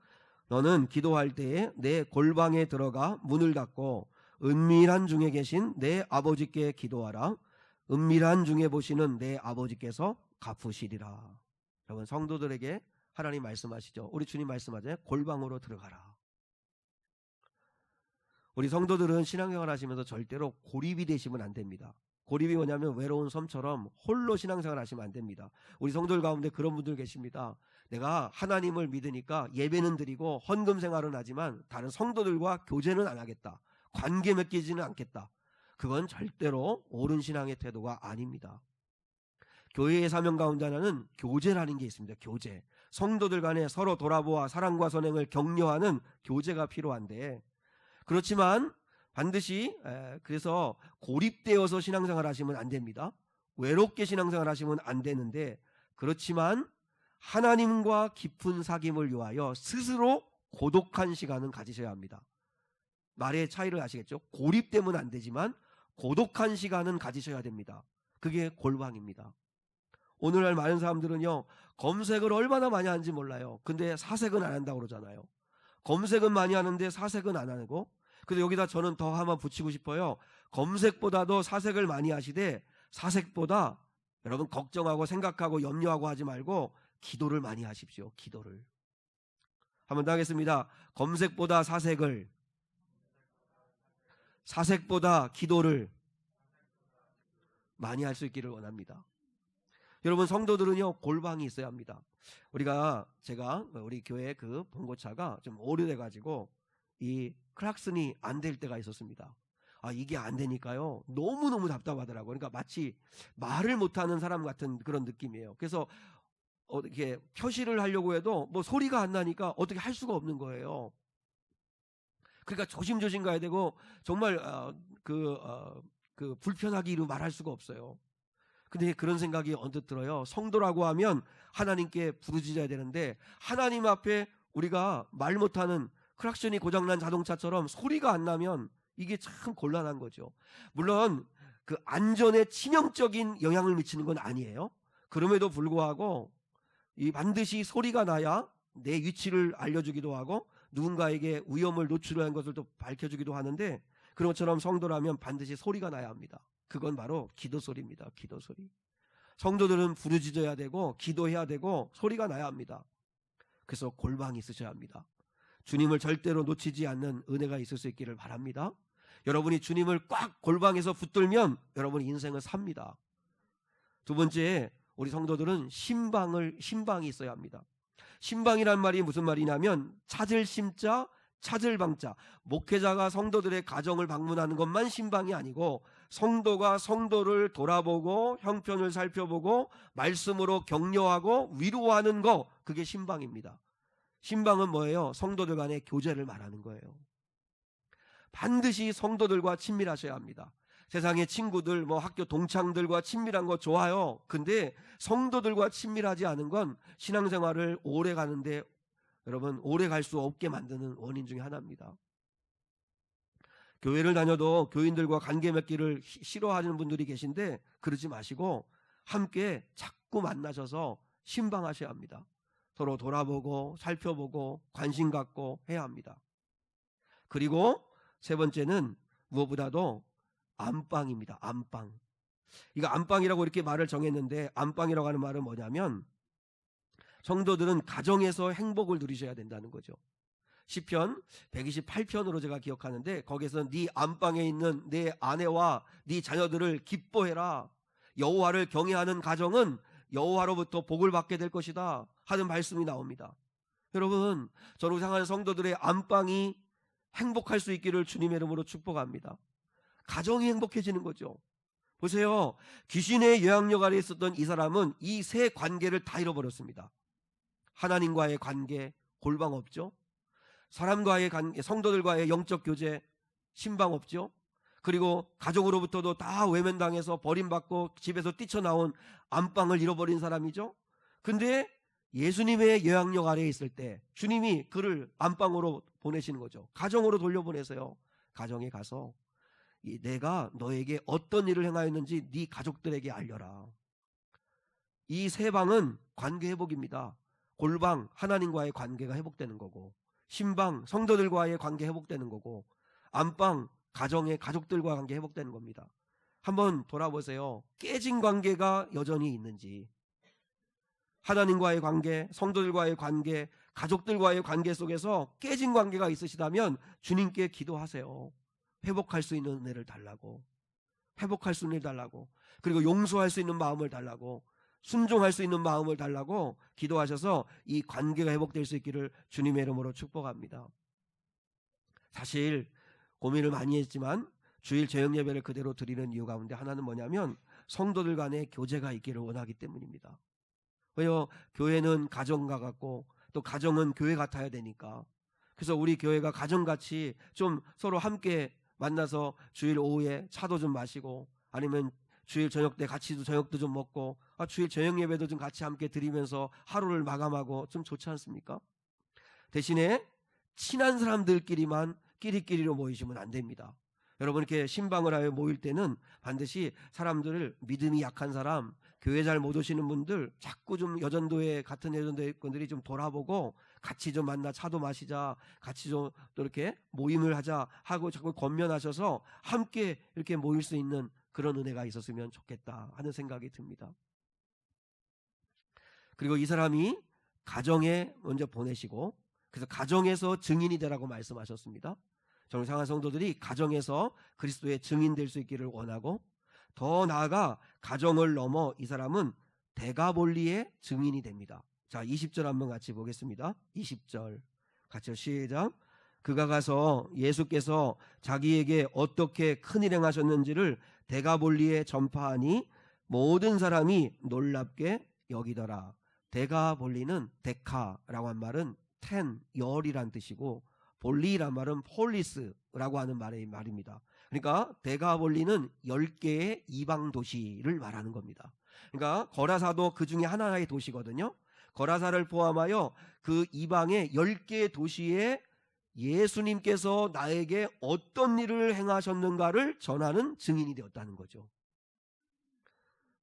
Speaker 1: 너는 기도할 때에 내 골방에 들어가 문을 닫고 은밀한 중에 계신 내 아버지께 기도하라. 은밀한 중에 보시는 내 아버지께서 갚으시리라. 여러분, 성도들에게 하나님 말씀하시죠. 우리 주님 말씀하죠. 골방으로 들어가라. 우리 성도들은 신앙생활 하시면서 절대로 고립이 되시면 안 됩니다. 고립이 뭐냐면 외로운 섬처럼 홀로 신앙생활 하시면 안 됩니다. 우리 성도들 가운데 그런 분들 계십니다. 내가 하나님을 믿으니까 예배는 드리고 헌금 생활은 하지만 다른 성도들과 교제는 안 하겠다. 관계 맺기지는 않겠다. 그건 절대로 옳은 신앙의 태도가 아닙니다. 교회의 사명 가운데 하나는 교제라는 게 있습니다. 교제. 성도들 간에 서로 돌아보아 사랑과 선행을 격려하는 교제가 필요한데, 그렇지만 반드시 그래서 고립되어서 신앙생활 하시면 안 됩니다. 외롭게 신앙생활 하시면 안 되는데, 그렇지만 하나님과 깊은 사귐을 위하여 스스로 고독한 시간은 가지셔야 합니다. 말의 차이를 아시겠죠? 고립되면 안 되지만 고독한 시간은 가지셔야 됩니다. 그게 골방입니다. 오늘날 많은 사람들은요, 검색을 얼마나 많이 하는지 몰라요. 근데 사색은 안 한다고 그러잖아요. 검색은 많이 하는데 사색은 안 하고, 그래서 여기다 저는 더 한번 붙이고 싶어요. 검색보다도 사색을 많이 하시되 사색보다 여러분 걱정하고 생각하고 염려하고 하지 말고 기도를 많이 하십시오. 기도를. 한번 더 하겠습니다. 검색보다 사색을, 사색보다 기도를 많이 할 수 있기를 원합니다. 여러분, 성도들은요, 골방이 있어야 합니다. 제가 우리 교회 그 봉고차가 좀 오래돼가지고 이 클락슨이 안 될 때가 있었습니다. 이게 안 되니까요, 너무너무 답답하더라고요. 그러니까 마치 말을 못하는 사람 같은 그런 느낌이에요. 그래서 이렇게 표시를 하려고 해도 뭐 소리가 안 나니까 어떻게 할 수가 없는 거예요. 그러니까 조심조심 가야 되고 정말 불편하기로 말할 수가 없어요. 근데 그런 생각이 언뜻 들어요. 성도라고 하면 하나님께 부르짖어야 되는데 하나님 앞에 우리가 말 못하는 크락션이 고장난 자동차처럼 소리가 안 나면 이게 참 곤란한 거죠. 물론 그 안전에 치명적인 영향을 미치는 건 아니에요. 그럼에도 불구하고 반드시 소리가 나야 내 위치를 알려주기도 하고 누군가에게 위험을 노출한 것을 또 밝혀주기도 하는데, 그런 것처럼 성도라면 반드시 소리가 나야 합니다. 그건 바로 기도 소리입니다. 기도 소리. 성도들은 부르짖어야 되고 기도해야 되고 소리가 나야 합니다. 그래서 골방이 있으셔야 합니다. 주님을 절대로 놓치지 않는 은혜가 있을 수 있기를 바랍니다. 여러분이 주님을 꽉 골방에서 붙들면 여러분 인생을 삽니다. 두 번째, 우리 성도들은 신방이 있어야 합니다. 신방이란 말이 무슨 말이냐면 찾을 심자, 찾을 방자. 목회자가 성도들의 가정을 방문하는 것만 신방이 아니고 성도가 성도를 돌아보고 형편을 살펴보고 말씀으로 격려하고 위로하는 거, 그게 신방입니다. 신방은 뭐예요? 성도들 간의 교제를 말하는 거예요. 반드시 성도들과 친밀하셔야 합니다. 세상의 친구들, 학교 동창들과 친밀한 거 좋아요. 근데 성도들과 친밀하지 않은 건 신앙생활을 오래 가는데 여러분 오래 갈 수 없게 만드는 원인 중에 하나입니다. 교회를 다녀도 교인들과 관계 맺기를 싫어하는 분들이 계신데 그러지 마시고 함께 자꾸 만나셔서 신방하셔야 합니다. 서로 돌아보고 살펴보고 관심 갖고 해야 합니다. 그리고 세 번째는 무엇보다도 안방입니다. 안방. 이거 안방이라고 이렇게 말을 정했는데 안방이라고 하는 말은 뭐냐면 성도들은 가정에서 행복을 누리셔야 된다는 거죠. 시편 128편으로 제가 기억하는데 거기서 네 안방에 있는 내 아내와 네 자녀들을 기뻐해라. 여호와를 경외하는 가정은 여호와로부터 복을 받게 될 것이다 하는 말씀이 나옵니다. 여러분, 저를 향한 성도들의 안방이 행복할 수 있기를 주님의 이름으로 축복합니다. 가정이 행복해지는 거죠. 보세요. 귀신의 영향력 아래 있었던 이 사람은 이 세 관계를 다 잃어버렸습니다. 하나님과의 관계, 골방 없죠. 사람과의 관계, 성도들과의 영적 교제, 신방 없죠. 그리고 가족으로부터도 다 외면당해서 버림받고 집에서 뛰쳐나온 안방을 잃어버린 사람이죠. 근데 예수님의 영향력 아래에 있을 때 주님이 그를 안방으로 보내시는 거죠. 가정으로 돌려보내세요. 가정에 가서 내가 너에게 어떤 일을 행하였는지 네 가족들에게 알려라. 이 세 방은 관계 회복입니다. 골방, 하나님과의 관계가 회복되는 거고, 신방, 성도들과의 관계 회복되는 거고, 안방, 가정의 가족들과 관계 회복되는 겁니다. 한번 돌아보세요. 깨진 관계가 여전히 있는지, 하나님과의 관계, 성도들과의 관계, 가족들과의 관계 속에서 깨진 관계가 있으시다면 주님께 기도하세요. 회복할 수 있는 은혜를 달라고, 회복할 수 있는 은혜를 달라고, 그리고 용서할 수 있는 마음을 달라고, 순종할 수 있는 마음을 달라고 기도하셔서 이 관계가 회복될 수 있기를 주님의 이름으로 축복합니다. 사실 고민을 많이 했지만 주일 저녁 예배를 그대로 드리는 이유 가운데 하나는 뭐냐면 성도들 간의 교제가 있기를 원하기 때문입니다. 왜요? 교회는 가정과 같고 또 가정은 교회 같아야 되니까. 그래서 우리 교회가 가정같이 좀 서로 함께 만나서 주일 오후에 차도 좀 마시고 아니면 주일 저녁 때 같이 저녁도 좀 먹고 주일 저녁 예배도 좀 같이 함께 드리면서 하루를 마감하고 좀 좋지 않습니까? 대신에 친한 사람들끼리만 끼리끼리로 모이시면 안 됩니다. 여러분 이렇게 신방을 하여 모일 때는 반드시 사람들을 믿음이 약한 사람, 교회 잘 못 오시는 분들 자꾸 좀 여전도회 같은 여전도회 분들이 좀 돌아보고 같이 좀 만나 차도 마시자, 같이 좀 또 이렇게 모임을 하자 하고 자꾸 권면하셔서 함께 이렇게 모일 수 있는 그런 은혜가 있었으면 좋겠다 하는 생각이 듭니다. 그리고 이 사람이 가정에 먼저 보내시고 그래서 가정에서 증인이 되라고 말씀하셨습니다. 저를 향한 성도들이 가정에서 그리스도의 증인 될 수 있기를 원하고 더 나아가 가정을 넘어 이 사람은 데가볼리의 증인이 됩니다. 자, 20절 한번 같이 보겠습니다. 20절 같이 시작. 그가 가서 예수께서 자기에게 어떻게 큰일 행하셨는지를 데가볼리에 전파하니 모든 사람이 놀랍게 여기더라. 데가볼리는 데카라고 한 말은 10, 열이란 뜻이고 볼리란 말은 폴리스라고 하는 말입니다. 그러니까 데가볼리는 10개의 이방 도시를 말하는 겁니다. 그러니까 거라사도 그 중에 하나의 도시거든요. 거라사를 포함하여 그 이방의 10개의 도시에 예수님께서 나에게 어떤 일을 행하셨는가를 전하는 증인이 되었다는 거죠.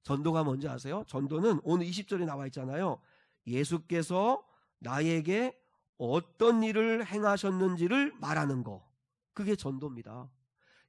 Speaker 1: 전도가 뭔지 아세요? 전도는 오늘 20절에 나와 있잖아요. 예수께서 나에게 어떤 일을 행하셨는지를 말하는 거. 그게 전도입니다.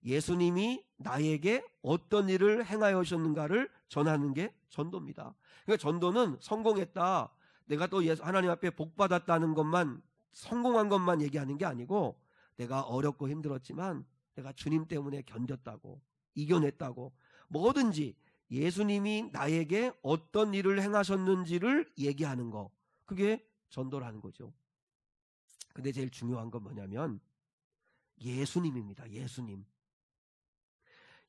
Speaker 1: 예수님이 나에게 어떤 일을 행하셨는가를 전하는 게 전도입니다. 그러니까 전도는 성공했다, 내가 또 하나님 앞에 복 받았다는 것만, 성공한 것만 얘기하는 게 아니고 내가 어렵고 힘들었지만 내가 주님 때문에 견뎠다고, 이겨냈다고, 뭐든지 예수님이 나에게 어떤 일을 행하셨는지를 얘기하는 거, 그게 전도를 하는 거죠. 근데 제일 중요한 건 뭐냐면 예수님입니다.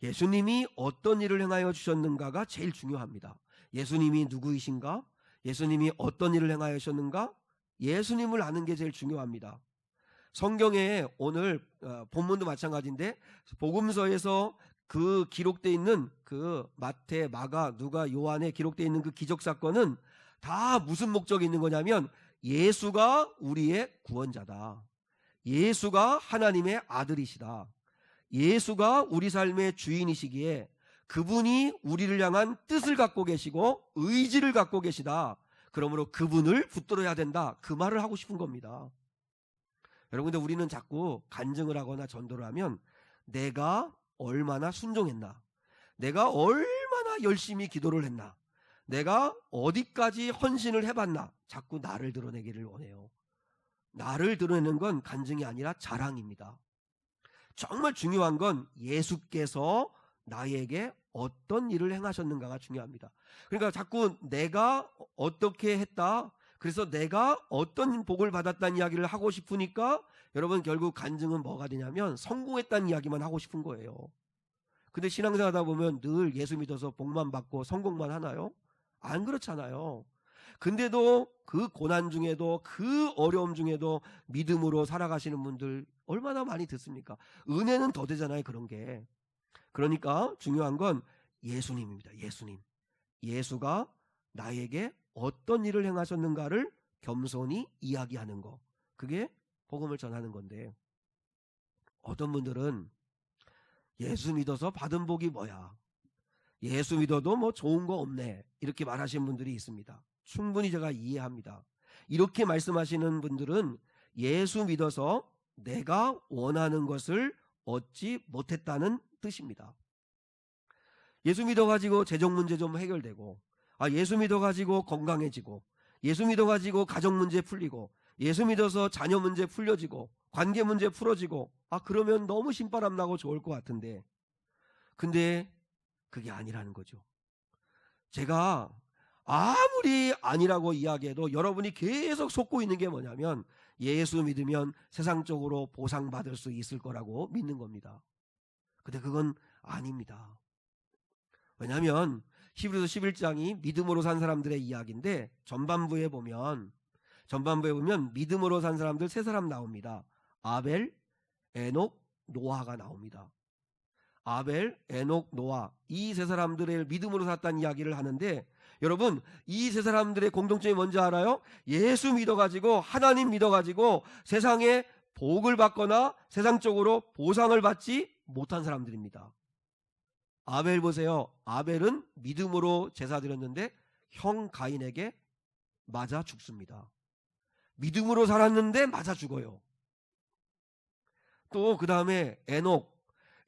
Speaker 1: 예수님이 어떤 일을 행하여 주셨는가가 제일 중요합니다. 예수님이 누구이신가? 예수님이 어떤 일을 행하여 주셨는가? 예수님을 아는 게 제일 중요합니다. 성경에 오늘 본문도 마찬가지인데 복음서에서 그 기록되어 있는 그 마태, 마가, 누가, 요한에 기록되어 있는 그 기적 사건은 다 무슨 목적이 있는 거냐면 예수가 우리의 구원자다. 예수가 하나님의 아들이시다. 예수가 우리 삶의 주인이시기에 그분이 우리를 향한 뜻을 갖고 계시고 의지를 갖고 계시다. 그러므로 그분을 붙들어야 된다. 그 말을 하고 싶은 겁니다. 여러분, 근데 우리는 자꾸 간증을 하거나 전도를 하면 내가 얼마나 순종했나, 내가 얼마나 열심히 기도를 했나, 내가 어디까지 헌신을 해봤나, 자꾸 나를 드러내기를 원해요. 나를 드러내는 건 간증이 아니라 자랑입니다. 정말 중요한 건 예수께서 나에게 어떤 일을 행하셨는가가 중요합니다. 그러니까 자꾸 내가 어떻게 했다, 그래서 내가 어떤 복을 받았다는 이야기를 하고 싶으니까 여러분 결국 간증은 뭐가 되냐면 성공했다는 이야기만 하고 싶은 거예요. 근데 신앙생활 하다 보면 늘 예수 믿어서 복만 받고 성공만 하나요? 안 그렇잖아요. 근데도 그 고난 중에도 그 어려움 중에도 믿음으로 살아가시는 분들 얼마나 많이 듣습니까? 은혜는 더 되잖아요, 그런 게. 그러니까 중요한 건 예수님입니다. 예수가 나에게 어떤 일을 행하셨는가를 겸손히 이야기하는 거, 그게 복음을 전하는 건데, 어떤 분들은 예수 믿어서 받은 복이 뭐야, 예수 믿어도 뭐 좋은 거 없네, 이렇게 말하시는 분들이 있습니다. 충분히 제가 이해합니다. 이렇게 말씀하시는 분들은 예수 믿어서 내가 원하는 것을 얻지 못했다는 뜻입니다. 예수 믿어가지고 재정 문제 좀 해결되고, 예수 믿어가지고 건강해지고, 예수 믿어가지고 가정 문제 풀리고, 예수 믿어서 자녀 문제 풀려지고, 관계 문제 풀어지고, 그러면 너무 신바람 나고 좋을 것 같은데, 근데 그게 아니라는 거죠. 제가 아무리 아니라고 이야기해도 여러분이 계속 속고 있는 게 뭐냐면 예수 믿으면 세상적으로 보상받을 수 있을 거라고 믿는 겁니다. 근데 그건 아닙니다. 왜냐하면 히브리서 11장이 믿음으로 산 사람들의 이야기인데 전반부에 보면 믿음으로 산 사람들 세 사람 나옵니다. 아벨, 에녹, 노아가 나옵니다. 아벨, 에녹, 노아, 이 세 사람들의 믿음으로 샀다는 이야기를 하는데, 여러분 이 세 사람들의 공통점이 뭔지 알아요? 예수 믿어가지고, 하나님 믿어가지고 세상에 복을 받거나 세상적으로 보상을 받지 못한 사람들입니다. 아벨 보세요. 아벨은 믿음으로 제사 드렸는데 형 가인에게 맞아 죽습니다. 믿음으로 살았는데 맞아 죽어요. 또 그 다음에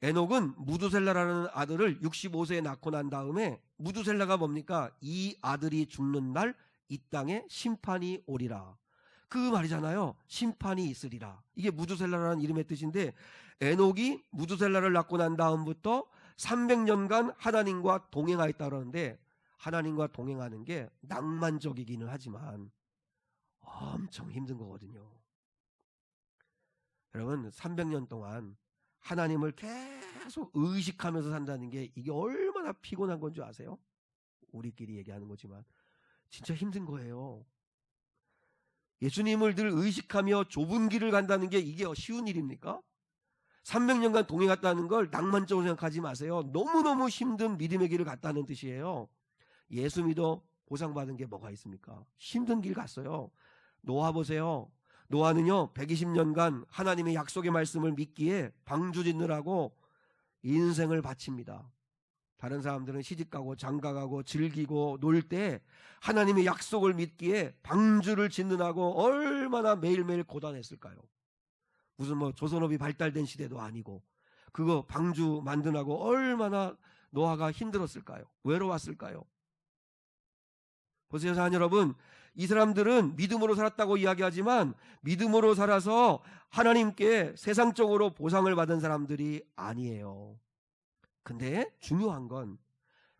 Speaker 1: 에녹은 무두셀라라는 아들을 65세에 낳고 난 다음에, 무두셀라가 뭡니까? 이 아들이 죽는 날 이 땅에 심판이 오리라. 그 말이잖아요. 심판이 있으리라. 이게 무두셀라라는 이름의 뜻인데, 에녹이 무두셀라를 낳고 난 다음부터 300년간 하나님과 동행하였다 그러는데, 하나님과 동행하는 게 낭만적이기는 하지만 엄청 힘든 거거든요. 여러분 300년 동안 하나님을 계속 의식하면서 산다는 게 이게 얼마나 피곤한 건 줄 아세요? 우리끼리 얘기하는 거지만 진짜 힘든 거예요. 예수님을 늘 의식하며 좁은 길을 간다는 게 이게 쉬운 일입니까? 300년간 동행했다는 걸 낭만적으로 생각하지 마세요. 너무너무 힘든 믿음의 길을 갔다는 뜻이에요. 예수 믿어 보상받은 게 뭐가 있습니까? 힘든 길 갔어요. 노아 보세요. 노아는요 120년간 하나님의 약속의 말씀을 믿기에 방주 짓느라고 인생을 바칩니다. 다른 사람들은 시집가고 장가가고 즐기고 놀 때 하나님의 약속을 믿기에 방주를 짓느라고 얼마나 매일매일 고단했을까요? 무슨 뭐 조선업이 발달된 시대도 아니고 그거 방주 만드느라고 얼마나 노아가 힘들었을까요? 외로웠을까요? 보세요, 사랑 여러분, 이 사람들은 믿음으로 살았다고 이야기하지만 믿음으로 살아서 하나님께 세상적으로 보상을 받은 사람들이 아니에요. 근데 중요한 건,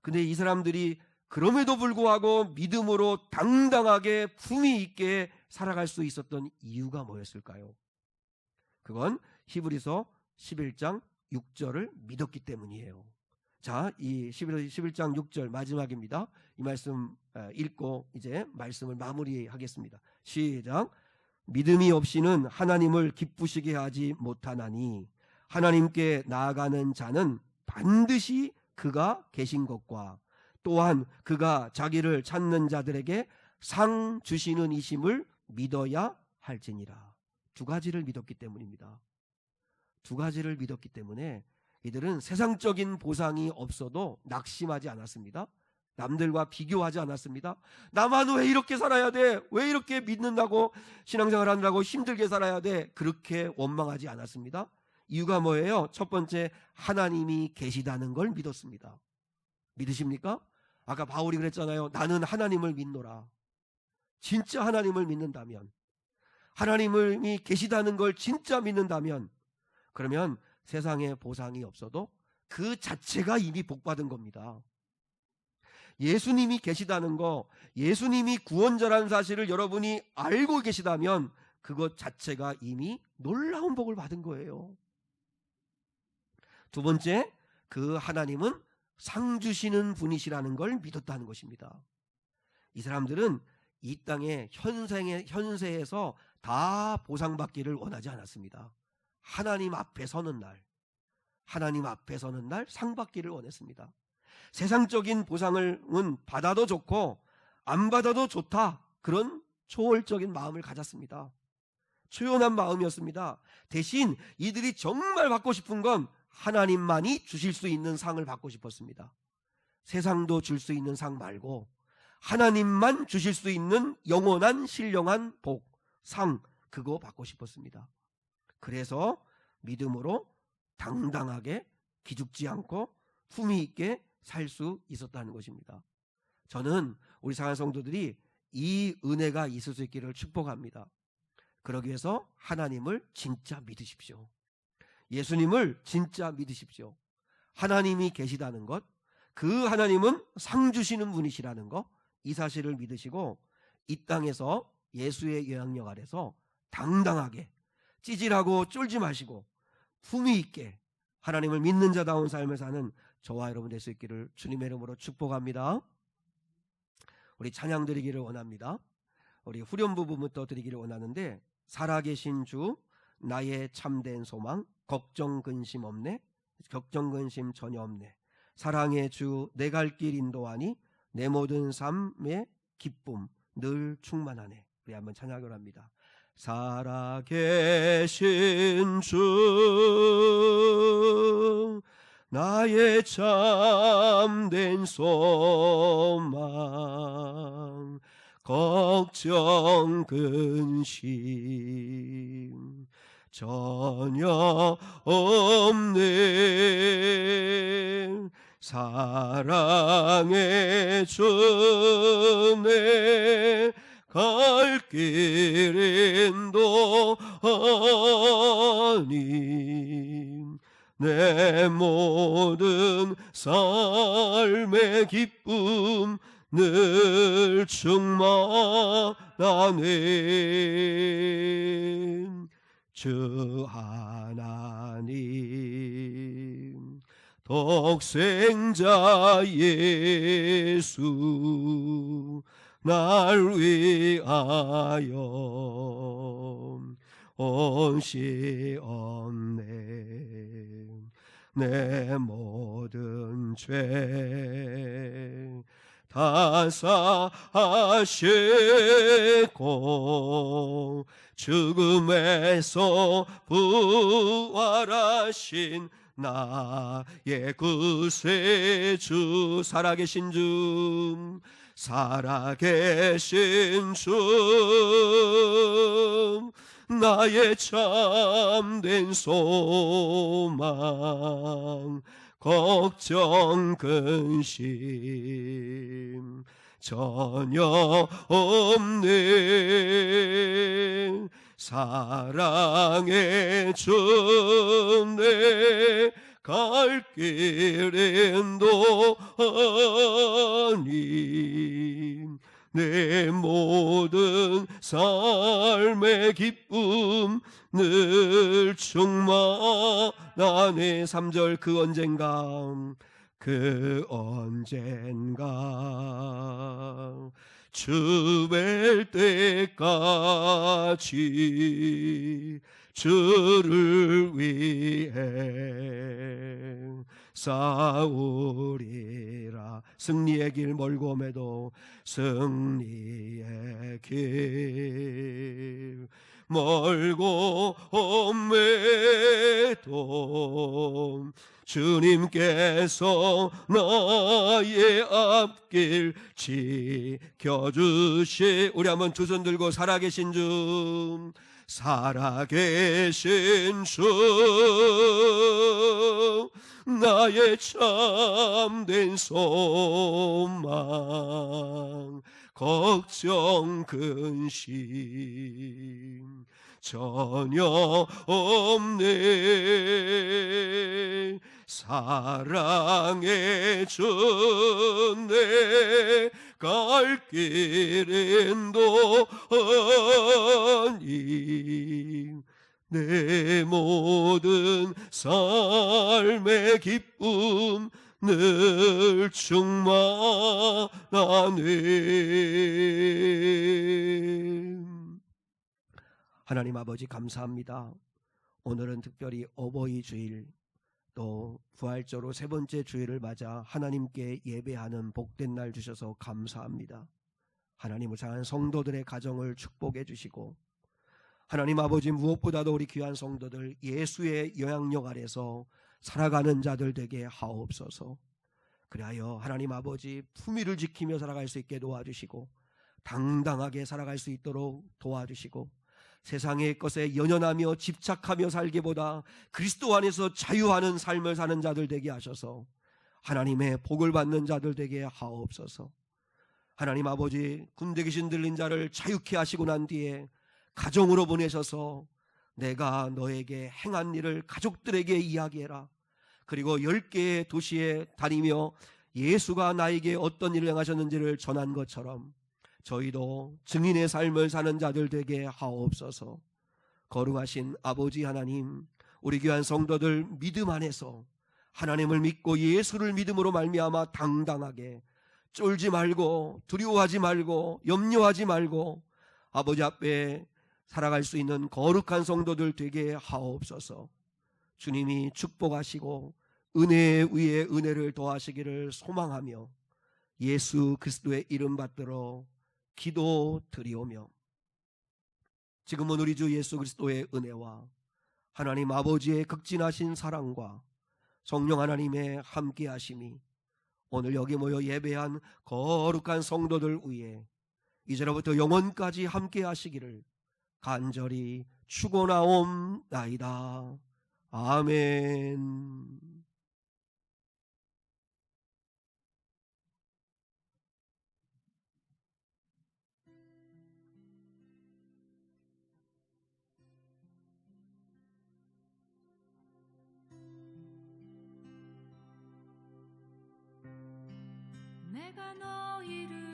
Speaker 1: 근데 이 사람들이 그럼에도 불구하고 믿음으로 당당하게 품위 있게 살아갈 수 있었던 이유가 뭐였을까요? 그건 히브리서 11장 6절을 믿었기 때문이에요. 자, 이 11장 6절 마지막입니다. 이 말씀 읽고 이제 말씀을 마무리하겠습니다. 시작. 믿음이 없이는 하나님을 기쁘시게 하지 못하나니 하나님께 나아가는 자는 반드시 그가 계신 것과 또한 그가 자기를 찾는 자들에게 상 주시는 이심을 믿어야 할지니라. 두 가지를 믿었기 때문입니다. 두 가지를 믿었기 때문에 이들은 세상적인 보상이 없어도 낙심하지 않았습니다. 남들과 비교하지 않았습니다. 나만 왜 이렇게 살아야 돼? 왜 이렇게 믿는다고 신앙생활 하느라고 힘들게 살아야 돼? 그렇게 원망하지 않았습니다. 이유가 뭐예요? 첫 번째, 하나님이 계시다는 걸 믿었습니다. 믿으십니까? 아까 바울이 그랬잖아요. 나는 하나님을 믿노라. 진짜 하나님을 믿는다면, 하나님이 계시다는 걸 진짜 믿는다면, 그러면 세상에 보상이 없어도 그 자체가 이미 복받은 겁니다. 예수님이 계시다는 거, 예수님이 구원자라는 사실을 여러분이 알고 계시다면 그것 자체가 이미 놀라운 복을 받은 거예요. 두 번째, 그 하나님은 상 주시는 분이시라는 걸 믿었다는 것입니다. 이 사람들은 이 땅의 현세에서 다 보상받기를 원하지 않았습니다. 하나님 앞에 서는 날, 하나님 앞에 서는 날 상 받기를 원했습니다. 세상적인 보상은 받아도 좋고 안 받아도 좋다, 그런 초월적인 마음을 가졌습니다. 초연한 마음이었습니다. 대신 이들이 정말 받고 싶은 건 하나님만이 주실 수 있는 상을 받고 싶었습니다. 세상도 줄 수 있는 상 말고 하나님만 주실 수 있는 영원한 신령한 복, 상, 그거 받고 싶었습니다. 그래서 믿음으로 당당하게 기죽지 않고 품위 있게 살 수 있었다는 것입니다. 저는 우리 사랑하는 성도들이 이 은혜가 있을 수 있기를 축복합니다. 그러기 위해서 하나님을 진짜 믿으십시오. 예수님을 진짜 믿으십시오. 하나님이 계시다는 것, 그 하나님은 상 주시는 분이시라는 것, 이 사실을 믿으시고 이 땅에서 예수의 영향력 아래서 당당하게 찌질하고 쫄지 마시고 품위 있게 하나님을 믿는 자다운 삶을 사는 저와 여러분 될 수 있기를 주님의 이름으로 축복합니다. 우리 찬양 드리기를 원합니다. 우리 후렴 부분부터 드리기를 원하는데, 살아계신 주 나의 참된 소망, 걱정 근심 없네, 걱정 근심 전혀 없네, 사랑의 주 내 갈 길 인도하니 내 모든 삶의 기쁨 늘 충만하네. 우리 한번 찬양을 합니다. 살아계신 주 나의 참된 소망, 걱정 근심 전혀 없네, 사랑의 주 내 갈 길 인도하니 내 모든 삶의 기쁨 늘 충만하네. 주 하나님 독생자 예수 날 위하여 온시없네, 내 모든 죄 다 사하시고 죽음에서 부활하신 나의 구세주, 살아계신 주, 살아계신 주 나의 참된 소망, 걱정 근심 전혀 없네, 사랑의 주 내 갈 길엔도 하니 내 모든 삶의 기쁨 늘 충만하네. 3절 그 언젠가 주 뵐 때까지 주를 위해 싸우리라. 승리의 길 멀고 매도 승리의 길 멀고 매도 주님께서 나의 앞길 지켜주시. 우리 한번 두 손 들고 살아계신 주, 살아계신 주, 나의 참된 소망, 걱정 근심 전혀 없네. 사랑해 주네 갈 길엔도 하니 내 모든 삶의 기쁨 늘 충만하네. 하나님 아버지 감사합니다. 오늘은 특별히 어버이 주일 또 부활절로 세 번째 주일을 맞아 하나님께 예배하는 복된 날 주셔서 감사합니다. 하나님 우상한 성도들의 가정을 축복해 주시고 하나님 아버지 무엇보다도 우리 귀한 성도들 예수의 영향력 아래서 살아가는 자들 되게 하옵소서. 그리하여 하나님 아버지 품위를 지키며 살아갈 수 있게 도와주시고 당당하게 살아갈 수 있도록 도와주시고 세상의 것에 연연하며 집착하며 살기보다 그리스도 안에서 자유하는 삶을 사는 자들 되게 하셔서 하나님의 복을 받는 자들 되게 하옵소서. 하나님 아버지 군대 귀신 들린 자를 자유케 하시고 난 뒤에 가정으로 보내셔서 내가 너에게 행한 일을 가족들에게 이야기해라. 그리고 10개의 도시에 다니며 예수가 나에게 어떤 일을 행하셨는지를 전한 것처럼 저희도 증인의 삶을 사는 자들 되게 하옵소서. 거룩하신 아버지 하나님, 우리 귀한 성도들 믿음 안에서 하나님을 믿고 예수를 믿음으로 말미암아 당당하게 쫄지 말고 두려워하지 말고 염려하지 말고 아버지 앞에 살아갈 수 있는 거룩한 성도들 되게 하옵소서. 주님이 축복하시고 은혜 위에 은혜를 더하시기를 소망하며 예수 그리스도의 이름 받들어 기도드리오며 지금은 우리 주 예수 그리스도의 은혜와 하나님 아버지의 극진하신 사랑과 성령 하나님의 함께하심이 오늘 여기 모여 예배한 거룩한 성도들 위에 이제로부터 영원까지 함께하시기를 간절히 축원하옵나이다. 아멘.
Speaker 2: 내가 너희를